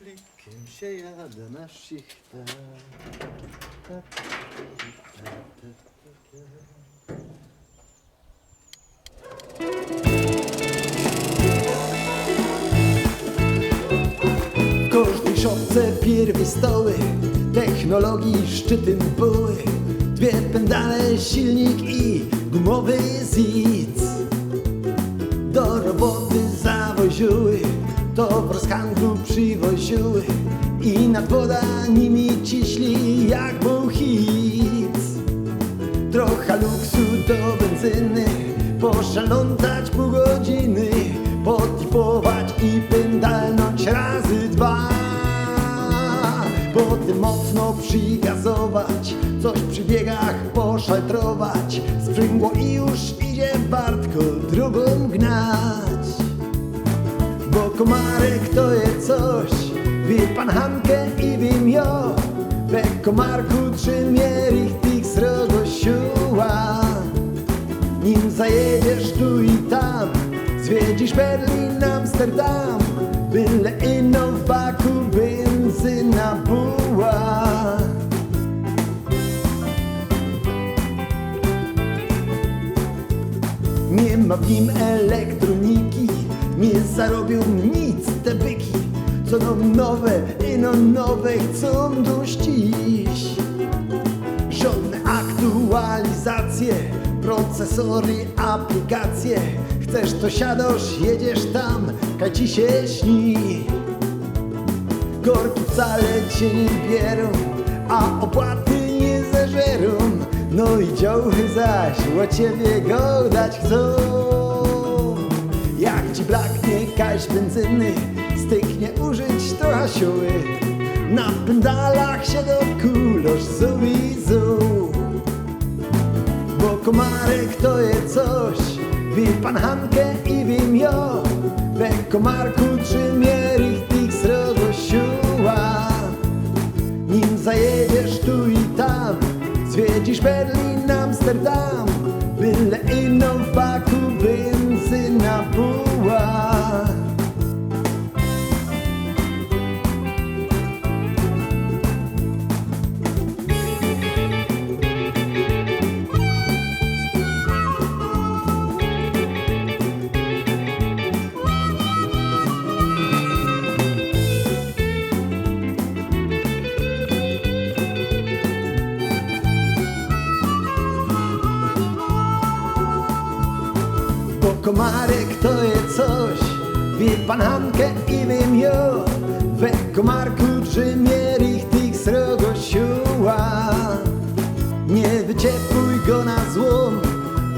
Plikiem się jada na szichta. W każdej szopce pierwi stoły, technologii szczyty były. Dwie pendale, silnik i gumowy zic. Do roboty zawoziły, towar z handlu przywoziły i nad woda nimi ciśli jak był hit. Trochę luksu do benzyny, poszalątać pół godziny, podlipować i pendalnąć razy dwa. Potem mocno przygazować, coś przy biegach poszaltrować. Sprzęgło i już idzie Bartko drugą gnać. Bo komarek to jest coś, wie pan Hankę i wiem jo. We komarku trzymie richtig srogo siła. Nim zajedziesz tu i tam, zwiedzisz Berlin, Amsterdam. Byle ino w baku benzyna była. Nie ma w nim elektroniki, nie zarobią nic te byki, co nam nowe, ino nowe chcą dość dziś. Żadne aktualizacje, procesory, aplikacje. Chcesz to siadasz, jedziesz tam, kaj ci się śni. Korki wcale cię nie bierą, a opłaty nie zeżerą. No i działchy zaś o ciebie godać chcą. Jak ci braknie kaś benzyny, styknie użyć trochę siły. Na pendalach się dokulosz zubizu. Bo komarek to jest coś, wie pan Hankę i wiem jo. We komarku trzymie richtig srogo siła. Nim zajedziesz tu i tam, zwiedzisz Berlin, Amsterdam. Byle ino w baku benzyna była. Bo komarek to jest coś, wie pan Hankę i wiem jo. We komarku trzymie richtig srogo siła. Nie wyciepluj go na złom,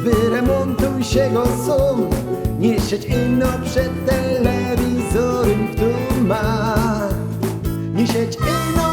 wyremontuj się go sam. Nie siedź ino przed telewizorem w duma. Nie siedź ino